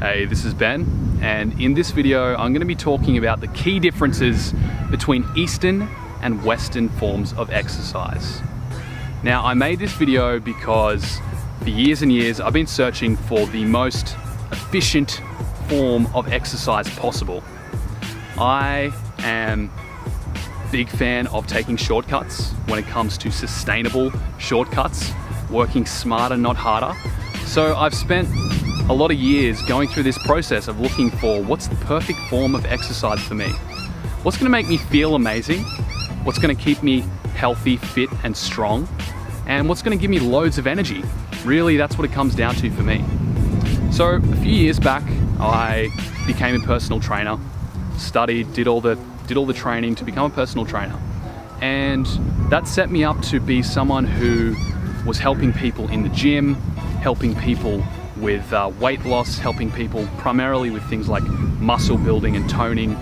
Hey, this is Ben, and in this video I'm going to be talking about the key differences between Eastern and Western forms of exercise. Now, I made this video because for years and years I've been searching for the most efficient form of exercise possible. I am a big fan of taking shortcuts when it comes to sustainable shortcuts, working smarter, not harder. So I've spent a lot of years going through this process of looking for what's the perfect form of exercise for me. What's going to make me feel amazing? What's going to keep me healthy, fit and strong? And what's going to give me loads of energy? Really, that's what it comes down to for me. So a few years back, I became a personal trainer, studied, did all the training to become a personal trainer. And that set me up to be someone who was helping people in the gym, helping people with weight loss, helping people primarily with things like muscle building and toning,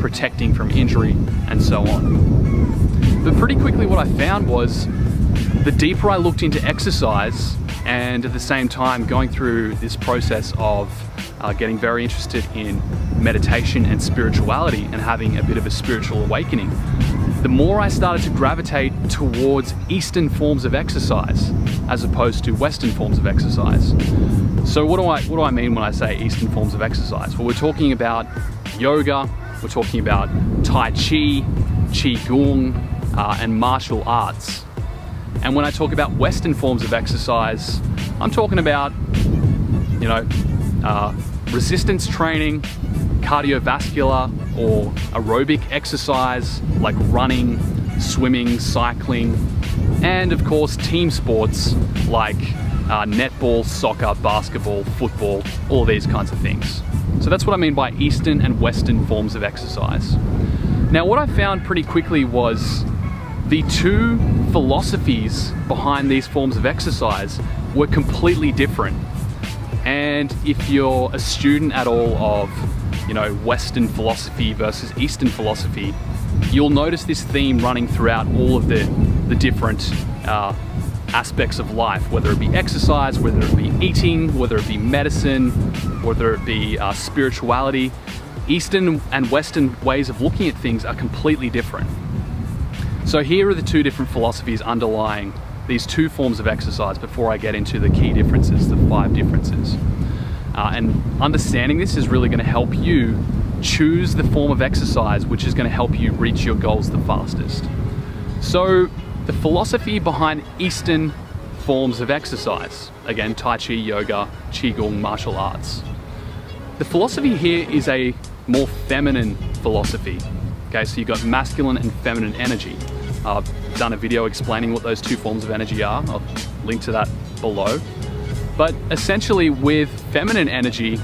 protecting from injury, and so on. But pretty quickly what I found was the deeper I looked into exercise, and at the same time going through this process of getting very interested in meditation and spirituality and having a bit of a spiritual awakening, the more I started to gravitate towards Eastern forms of exercise as opposed to Western forms of exercise. So what do I mean when I say Eastern forms of exercise? Well, we're talking about yoga, we're talking about tai chi, qigong, and martial arts. And when I talk about Western forms of exercise, I'm talking about, resistance training, cardiovascular or aerobic exercise like running, swimming, cycling, and of course team sports like netball, soccer, basketball, football, all these kinds of things. So that's what I mean by Eastern and Western forms of exercise. Now, what I found pretty quickly was the two philosophies behind these forms of exercise were completely different. And if you're a student at all of Western philosophy versus Eastern philosophy, you'll notice this theme running throughout all of the different aspects of life, whether it be exercise, whether it be eating, whether it be medicine, whether it be spirituality. Eastern and Western ways of looking at things are completely different. So here are the two different philosophies underlying these two forms of exercise before I get into the key differences, the 5 differences. And understanding this is really going to help you choose the form of exercise which is going to help you reach your goals the fastest. So the philosophy behind Eastern forms of exercise, again, tai chi, yoga, qigong, martial arts. The philosophy here is a more feminine philosophy. Okay, so you've got masculine and feminine energy. I've done a video explaining what those two forms of energy are. I'll link to that below. But essentially with feminine energy,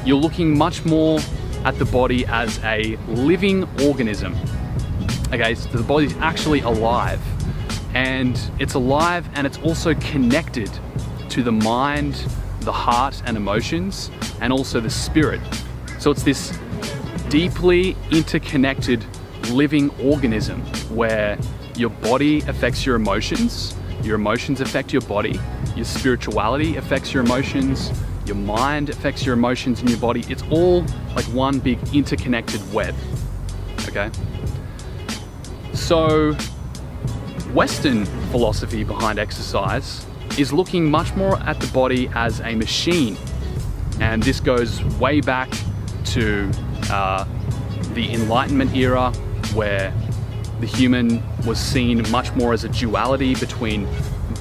you're looking much more at the body as a living organism. Okay, so the body's actually alive. And it's alive and it's also connected to the mind, the heart and emotions, and also the spirit. So it's this deeply interconnected living organism where your body affects your emotions affect your body, your spirituality affects your emotions, your mind affects your emotions and your body. It's all like one big interconnected web, okay? So Western philosophy behind exercise is looking much more at the body as a machine. And this goes way back to the Enlightenment era, where the human was seen much more as a duality between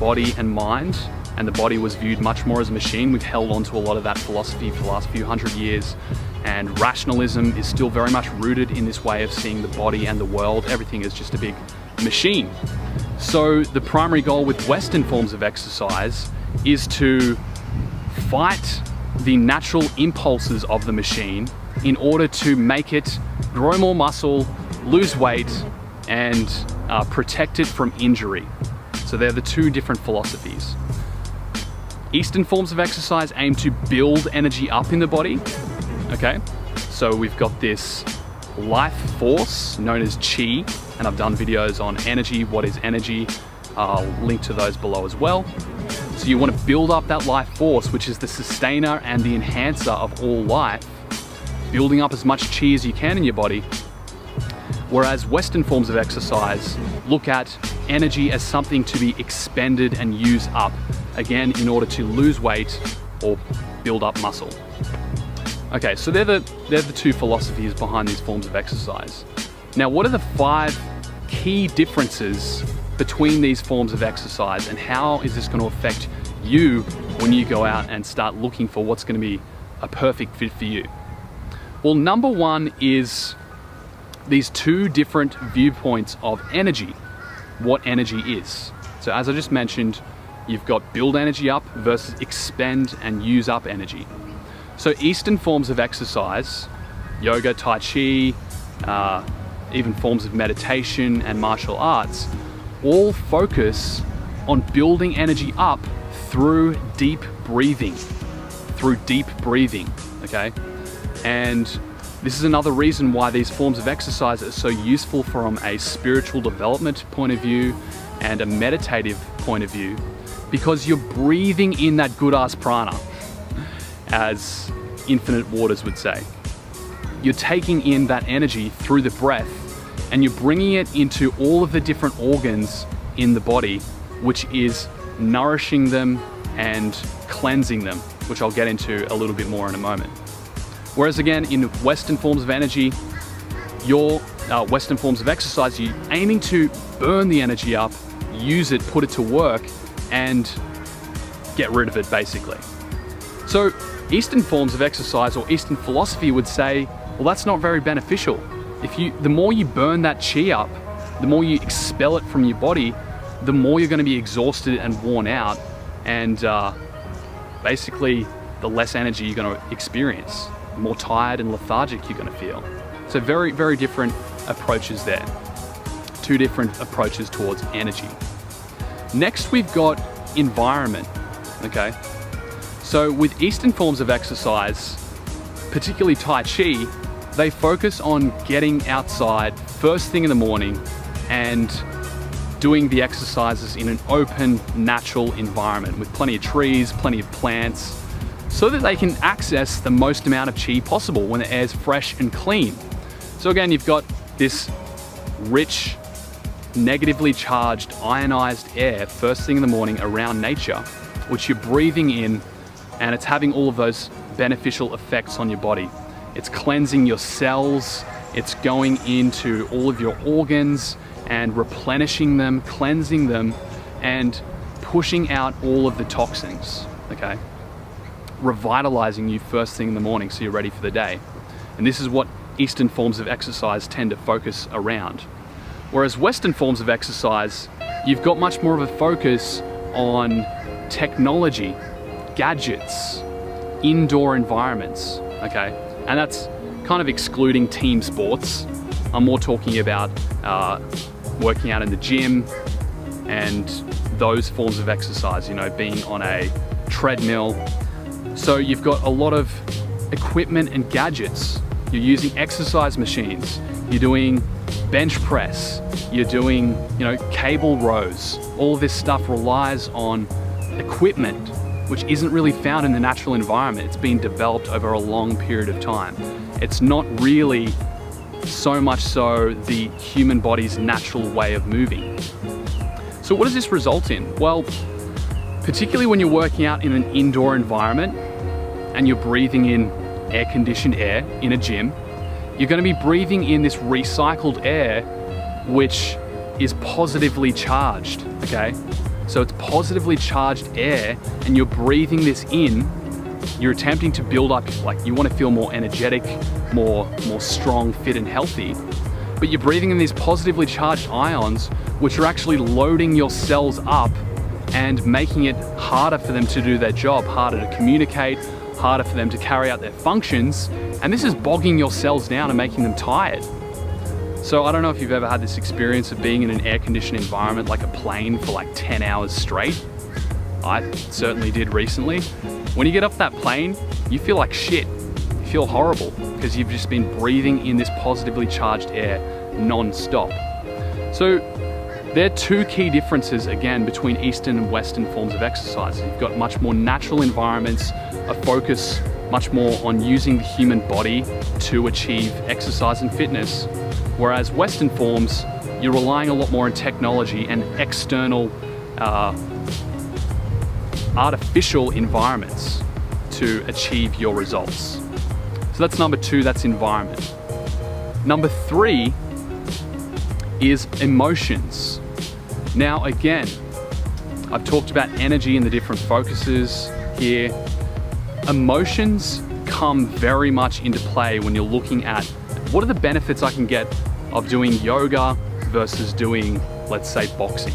body and mind, and the body was viewed much more as a machine. We've held on to a lot of that philosophy for the last few hundred years, and rationalism is still very much rooted in this way of seeing the body and the world. Everything is just a big machine. So the primary goal with Western forms of exercise is to fight the natural impulses of the machine in order to make it grow more muscle, lose weight, and protect it from injury. So they're the two different philosophies. Eastern forms of exercise aim to build energy up in the body. Okay, so we've got this life force known as chi, and I've done videos on energy, what is energy. I'll link to those below as well. So So you want to build up that life force, which is the sustainer and the enhancer of all life, building up as much chi as you can in your body. Whereas Western forms of exercise look at energy as something to be expended and used up, again, in order to lose weight or build up muscle. Okay, so they're the two philosophies behind these forms of exercise. Now, what are the 5 key differences between these forms of exercise, and how is this going to affect you when you go out and start looking for what's going to be a perfect fit for you? Well, number 1 is these 2 different viewpoints of energy, what energy is. So as I just mentioned, you've got build energy up versus expend and use up energy. So Eastern forms of exercise, yoga, tai chi, even forms of meditation and martial arts, all focus on building energy up through deep breathing, okay? And this is another reason why these forms of exercise are so useful from a spiritual development point of view and a meditative point of view, because you're breathing in that good ass prana, as Infinite Waters would say. You're taking in that energy through the breath, and you're bringing it into all of the different organs in the body, which is nourishing them and cleansing them, which I'll get into a little bit more in a moment. Whereas again, in Western forms of energy, Western forms of exercise, you're aiming to burn the energy up, use it, put it to work, and get rid of it, basically. So Eastern forms of exercise, or Eastern philosophy, would say, well, that's not very beneficial. The more you burn that chi up, the more you expel it from your body, the more you're going to be exhausted and worn out, and basically the less energy you're going to experience, the more tired and lethargic you're going to feel. So very, very different approaches there. 2 different approaches towards energy. Next, we've got environment, okay? So with Eastern forms of exercise, particularly tai chi, they focus on getting outside first thing in the morning and doing the exercises in an open, natural environment with plenty of trees, plenty of plants, so that they can access the most amount of chi possible when the air's fresh and clean. So again, you've got this rich, negatively charged, ionized air first thing in the morning around nature, which you're breathing in, and it's having all of those beneficial effects on your body. It's cleansing your cells, it's going into all of your organs and replenishing them, cleansing them, and pushing out all of the toxins, okay? Revitalizing you first thing in the morning so you're ready for the day. And this is what Eastern forms of exercise tend to focus around. Whereas Western forms of exercise, you've got much more of a focus on technology, gadgets, indoor environments, okay? And that's kind of excluding team sports. I'm more talking about working out in the gym and those forms of exercise, being on a treadmill. So you've got a lot of equipment and gadgets. You're using exercise machines, you're doing bench press, you're doing, cable rows. All of this stuff relies on equipment, which isn't really found in the natural environment. It's been developed over a long period of time. It's not really so much so the human body's natural way of moving. So what does this result in? Well, particularly when you're working out in an indoor environment and you're breathing in air-conditioned air in a gym, you're going to be breathing in this recycled air, which is positively charged, okay? So it's positively charged air, and you're breathing this in. You're attempting to build up, you want to feel more energetic, more strong, fit, and healthy. But you're breathing in these positively charged ions, which are actually loading your cells up and making it harder for them to do their job, harder to communicate, harder for them to carry out their functions. And this is bogging your cells down and making them tired. So I don't know if you've ever had this experience of being in an air-conditioned environment like a plane for 10 hours straight. I certainly did recently. When you get off that plane, you feel like shit. You feel horrible because you've just been breathing in this positively charged air non-stop. So There are two key differences, again, between Eastern and Western forms of exercise. You've got much more natural environments, a focus much more on using the human body to achieve exercise and fitness, whereas Western forms, you're relying a lot more on technology and external artificial environments to achieve your results. So that's number two, that's environment. Number three is emotions. Now again, I've talked about energy and the different focuses here. Emotions come very much into play when you're looking at what are the benefits I can get of doing yoga versus doing, let's say, boxing.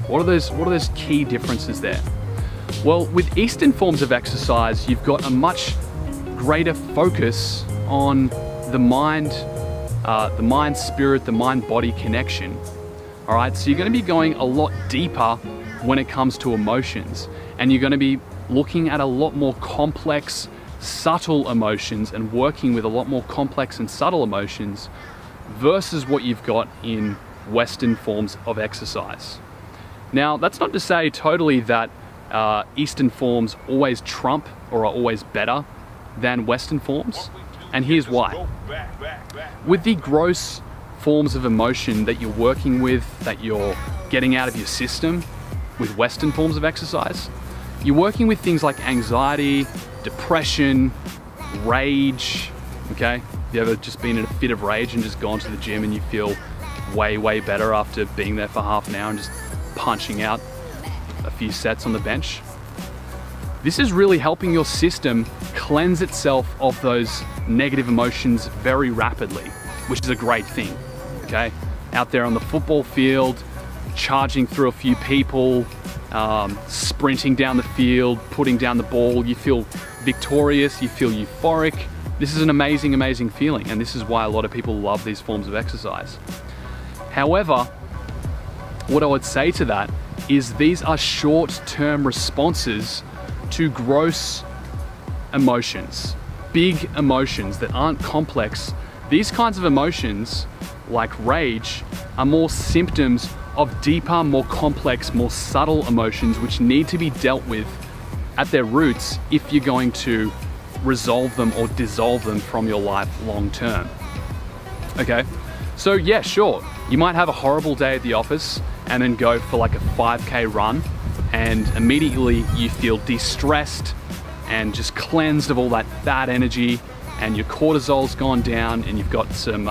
What are those key differences there? Well, with Eastern forms of exercise, you've got a much greater focus on the mind-spirit, the mind-body connection. All right, so you're going to be going a lot deeper when it comes to emotions, and you're going to be looking at a lot more complex, subtle emotions and working with a lot more complex and subtle emotions versus what you've got in Western forms of exercise. Now, that's not to say totally that Eastern forms always trump or are always better than Western forms, and here's why. With the gross forms of emotion that you're working with, that you're getting out of your system with Western forms of exercise, you're working with things like anxiety, depression, rage, okay? Have you ever just been in a fit of rage and just gone to the gym and you feel way, way better after being there for half an hour and just punching out a few sets on the bench? This is really helping your system cleanse itself of those negative emotions very rapidly, which is a great thing, okay? Out there on the football field, charging through a few people, sprinting down the field, putting down the ball, you feel victorious, you feel euphoric. This is an amazing, amazing feeling, and this is why a lot of people love these forms of exercise. However, what I would say to that is these are short-term responses to gross emotions, big emotions that aren't complex. These kinds of emotions, like rage, are more symptoms of deeper, more complex, more subtle emotions which need to be dealt with at their roots if you're going to resolve them or dissolve them from your life long term. Okay, so yeah, sure, you might have a horrible day at the office and then go for like a 5K run, and immediately you feel de-stressed and just cleansed of all that bad energy, and your cortisol's gone down, and you've got some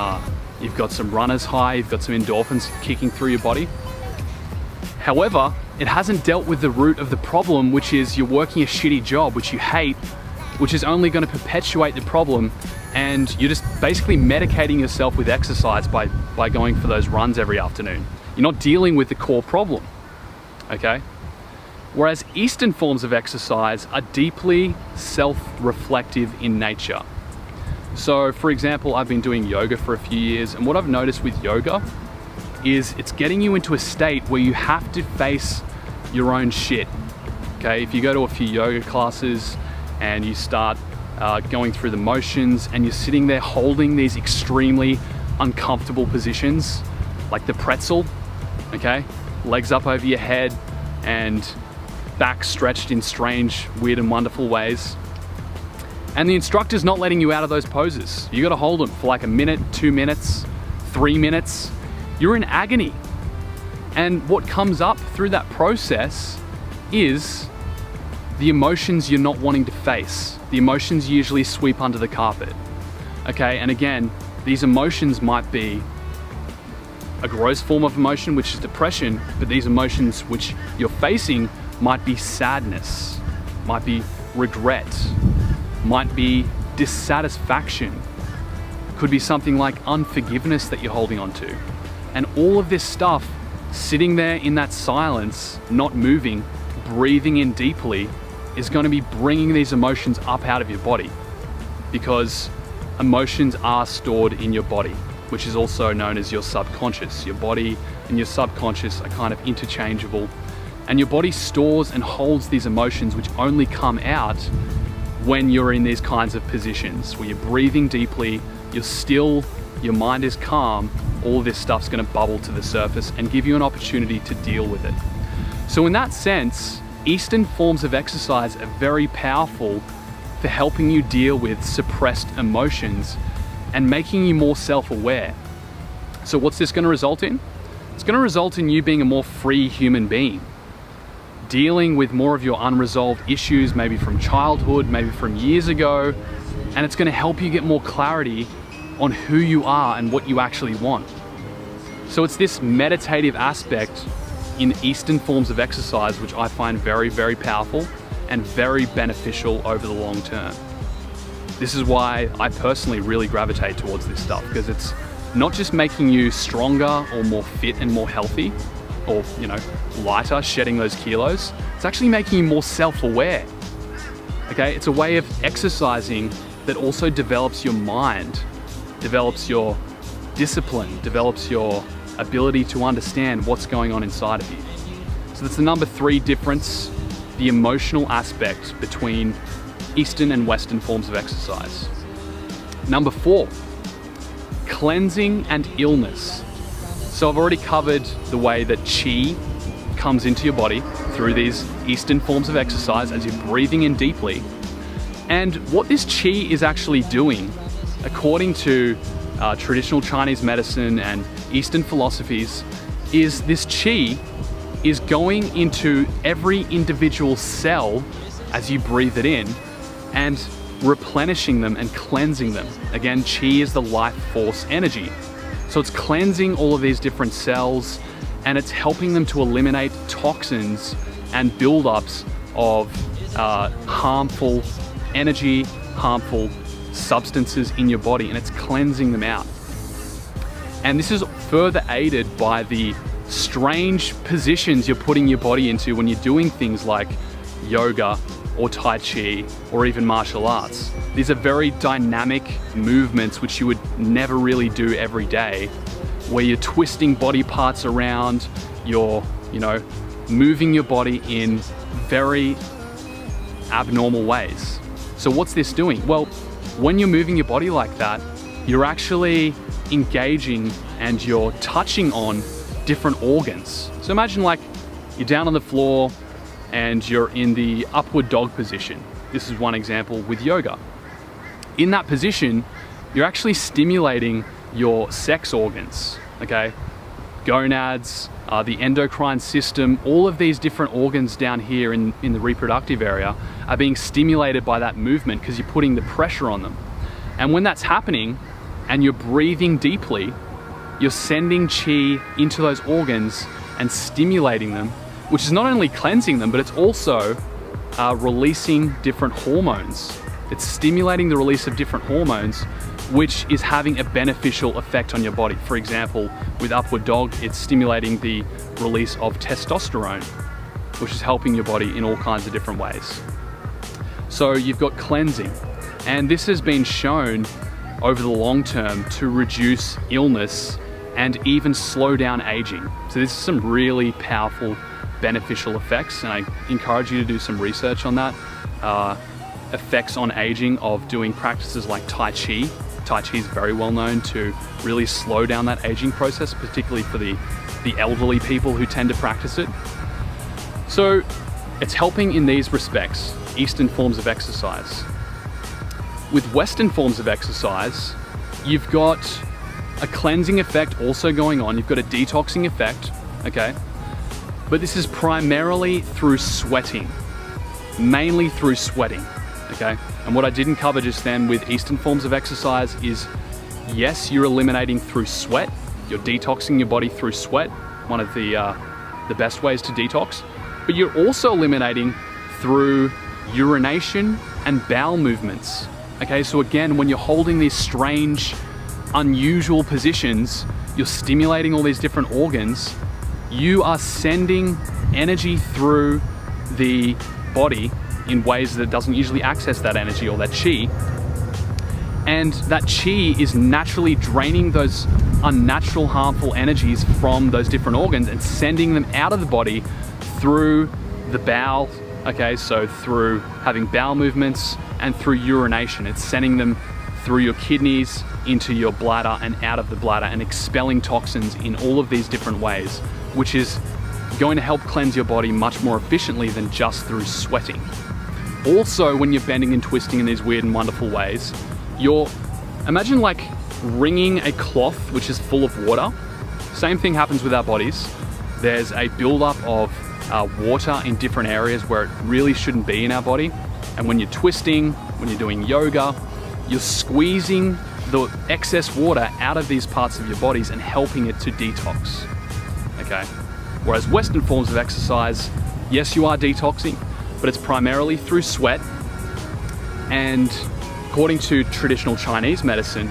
runner's high, you've got some endorphins kicking through your body. However, it hasn't dealt with the root of the problem, which is you're working a shitty job, which you hate, which is only going to perpetuate the problem, and you're just basically medicating yourself with exercise by going for those runs every afternoon. You're not dealing with the core problem, okay? Whereas Eastern forms of exercise are deeply self-reflective in nature. So for example, I've been doing yoga for a few years, and what I've noticed with yoga is it's getting you into a state where you have to face your own shit. Okay, if you go to a few yoga classes and you start going through the motions and you're sitting there holding these extremely uncomfortable positions, like the pretzel, okay? Legs up over your head and back stretched in strange, weird and wonderful ways. And the instructor's not letting you out of those poses. You gotta hold them for like a minute, 2 minutes, 3 minutes. You're in agony. And what comes up through that process is the emotions you're not wanting to face. The emotions you usually sweep under the carpet. Okay, and again, these emotions might be a gross form of emotion, which is depression, but these emotions which you're facing might be sadness, might be regret, might be dissatisfaction, could be something like unforgiveness that you're holding on to. And all of this stuff, sitting there in that silence, not moving, breathing in deeply, is going to be bringing these emotions up out of your body, because emotions are stored in your body, which is also known as your subconscious. Your body and your subconscious are kind of interchangeable, and your body stores and holds these emotions which only come out when you're in these kinds of positions where you're breathing deeply, you're still, your mind is calm, all of this stuff's gonna bubble to the surface and give you an opportunity to deal with it. So in that sense, Eastern forms of exercise are very powerful for helping you deal with suppressed emotions and making you more self-aware. So what's this gonna result in? It's gonna result in you being a more free human being, dealing with more of your unresolved issues, maybe from childhood, maybe from years ago, and it's gonna help you get more clarity on who you are and what you actually want. So it's this meditative aspect in Eastern forms of exercise which I find very, very powerful and very beneficial over the long term. This is why I personally really gravitate towards this stuff, because it's not just making you stronger or more fit and more healthy, or lighter, shedding those kilos. It's actually making you more self-aware. Okay, it's a way of exercising that also develops your mind, develops your discipline, develops your ability to understand what's going on inside of you. So that's the number 3 difference, the emotional aspect between Eastern and Western forms of exercise. Number 4, cleansing and illness. So I've already covered the way that chi comes into your body through these Eastern forms of exercise as you're breathing in deeply. And what this chi is actually doing, according to traditional Chinese medicine and Eastern philosophies, is this chi is going into every individual cell as you breathe it in and replenishing them and cleansing them. Again, chi is the life force energy. So it's cleansing all of these different cells and it's helping them to eliminate toxins and buildups of harmful energy, harmful substances in your body, and it's cleansing them out. And this is further aided by the strange positions you're putting your body into when you're doing things like yoga or tai chi or even martial arts. These are very dynamic movements which you would never really do every day, where you're twisting body parts around, you're moving your body in very abnormal ways. So what's this doing? Well, when you're moving your body like that, you're actually engaging and you're touching on different organs. So imagine like you're down on the floor and you're in the upward dog position. This is one example with yoga. In that position, you're actually stimulating your sex organs, okay? Gonads, the endocrine system, all of these different organs down here in the reproductive area are being stimulated by that movement because you're putting the pressure on them. And when that's happening and you're breathing deeply, you're sending chi into those organs and stimulating them, which is not only cleansing them, but it's also releasing different hormones. It's stimulating the release of different hormones, which is having a beneficial effect on your body. For example, with upward dog, it's stimulating the release of testosterone, which is helping your body in all kinds of different ways. So you've got cleansing, and this has been shown over the long term to reduce illness and even slow down aging. So this is some really powerful, beneficial effects, and I encourage you to do some research on that. Effects on aging of doing practices like tai chi. Tai chi is very well known to really slow down that aging process, particularly for the elderly people who tend to practice it. So it's helping in these respects, Eastern forms of exercise. With Western forms of exercise, you've got a cleansing effect also going on. You've got a detoxing effect, okay? But this is primarily through sweating, mainly through sweating, okay? And what I didn't cover just then with Eastern forms of exercise is, yes, you're eliminating through sweat. You're detoxing your body through sweat, one of the best ways to detox. But you're also eliminating through urination and bowel movements. Okay, so again, when you're holding these strange, unusual positions, you're stimulating all these different organs, you are sending energy through the body in ways that it doesn't usually access that energy or that chi. And that chi is naturally draining those unnatural, harmful energies from those different organs and sending them out of the body through the bowel. Okay, so through having bowel movements and through urination, it's sending them through your kidneys into your bladder and out of the bladder, and expelling toxins in all of these different ways, which is going to help cleanse your body much more efficiently than just through sweating. Also, when you're bending and twisting in these weird and wonderful ways, imagine like wringing a cloth which is full of water. Same thing happens with our bodies. There's a buildup of water in different areas where it really shouldn't be in our body. And when you're twisting, when you're doing yoga, you're squeezing the excess water out of these parts of your bodies and helping it to detox, okay? Whereas Western forms of exercise, yes, you are detoxing, but it's primarily through sweat. And according to traditional Chinese medicine,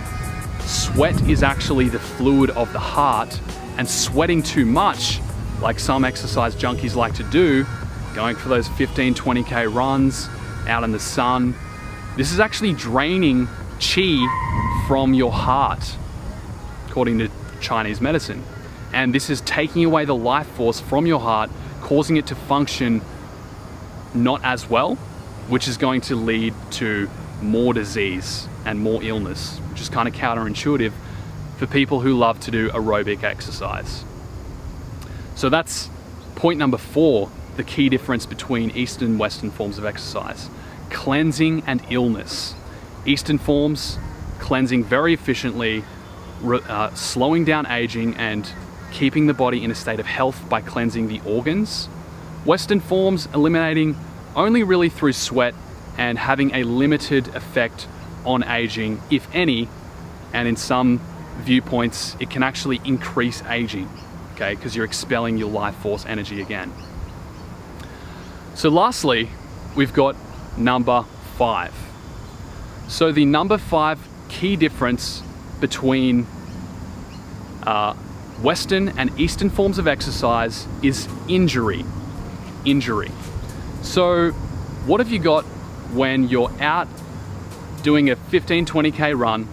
sweat is actually the fluid of the heart, and sweating too much, like some exercise junkies like to do, going for those 15, 20K runs out in the sun, this is actually draining qi from your heart, according to Chinese medicine. And this is taking away the life force from your heart, causing it to function not as well, which is going to lead to more disease and more illness, which is kind of counterintuitive for people who love to do aerobic exercise. So that's point number 4, the key difference between Eastern and Western forms of exercise. Cleansing and illness. Eastern forms, cleansing very efficiently, slowing down aging and keeping the body in a state of health by cleansing the organs. Western forms, eliminating only really through sweat and having a limited effect on aging, if any, and in some viewpoints, it can actually increase aging, okay, because you're expelling your life force energy again. So lastly, we've got number 5. So the number 5 key difference between Western and Eastern forms of exercise is injury. So what have you got when you're out doing a 15, 20K run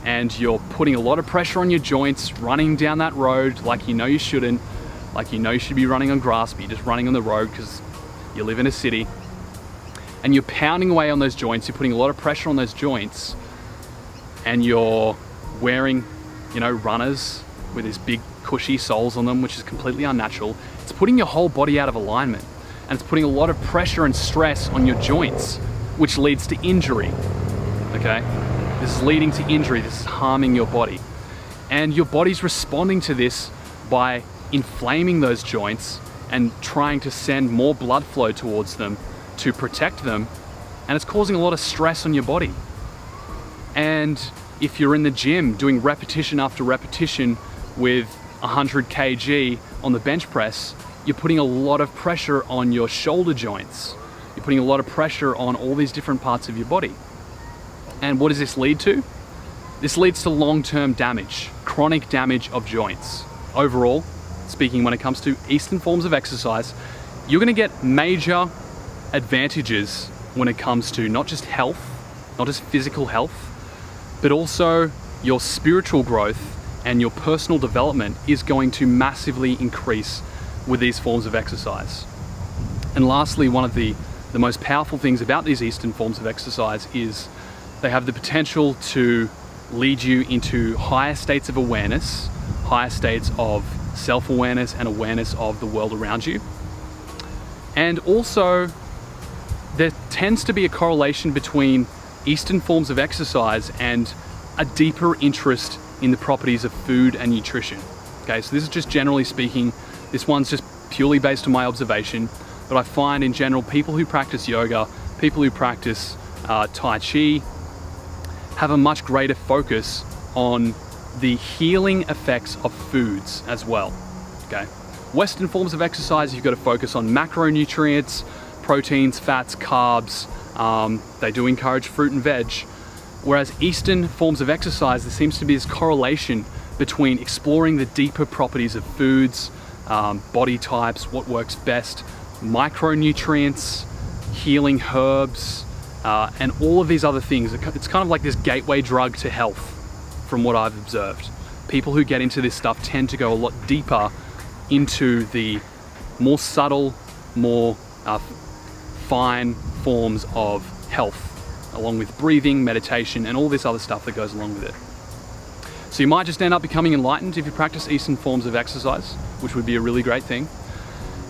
and you're putting a lot of pressure on your joints, running down that road like you know you shouldn't, like you know you should be running on grass, but you're just running on the road because you live in a city, and you're pounding away on those joints, you're putting a lot of pressure on those joints, and you're wearing, runners with these big cushy soles on them, which is completely unnatural. It's putting your whole body out of alignment, and it's putting a lot of pressure and stress on your joints, which leads to injury, okay? This is leading to injury, this is harming your body. And your body's responding to this by inflaming those joints and trying to send more blood flow towards them to protect them, and it's causing a lot of stress on your body. And if you're in the gym doing repetition after repetition with 100 kg on the bench press, you're putting a lot of pressure on your shoulder joints. You're putting a lot of pressure on all these different parts of your body. And what does this lead to? This leads to long-term damage, chronic damage of joints. Overall, speaking when it comes to Eastern forms of exercise, you're gonna get major advantages when it comes to not just health, not just physical health, but also your spiritual growth and your personal development is going to massively increase with these forms of exercise. And lastly, one of the most powerful things about these Eastern forms of exercise is they have the potential to lead you into higher states of awareness, higher states of self-awareness and awareness of the world around you. And also, there tends to be a correlation between Eastern forms of exercise and a deeper interest in the properties of food and nutrition. Okay, so this is just generally speaking, this one's just purely based on my observation, but I find in general people who practice yoga, people who practice tai chi, have a much greater focus on the healing effects of foods as well. Okay, Western forms of exercise, you've got to focus on macronutrients, proteins, fats, carbs. They do encourage fruit and veg. Whereas Eastern forms of exercise, there seems to be this correlation between exploring the deeper properties of foods, body types, what works best, micronutrients, healing herbs, and all of these other things. It's kind of like this gateway drug to health, from what I've observed. People who get into this stuff tend to go a lot deeper into the more subtle, more fine forms of health along with breathing, meditation, and all this other stuff that goes along with it. So you might just end up becoming enlightened if you practice Eastern forms of exercise, which would be a really great thing.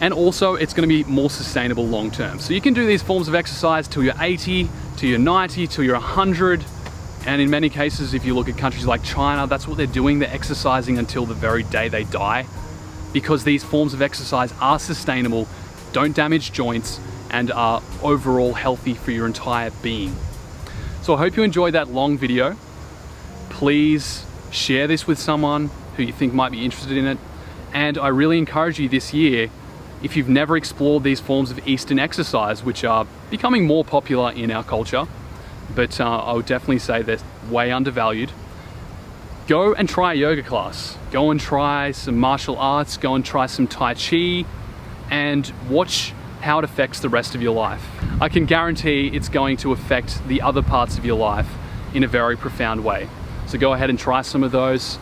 And also it's going to be more sustainable long term. So you can do these forms of exercise till you're 80, till you're 90, till you're 100. And in many cases, if you look at countries like China, that's what they're doing. They're exercising until the very day they die, because these forms of exercise are sustainable, don't damage joints, and are overall healthy for your entire being. So I hope you enjoyed that long video. Please share this with someone who you think might be interested in it. And I really encourage you this year, if you've never explored these forms of Eastern exercise, which are becoming more popular in our culture, but I would definitely say they're way undervalued, go and try a yoga class. Go and try some martial arts, go and try some tai chi, and watch how it affects the rest of your life. I can guarantee it's going to affect the other parts of your life in a very profound way. So go ahead and try some of those.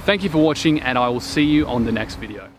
Thank you for watching, and I will see you on the next video.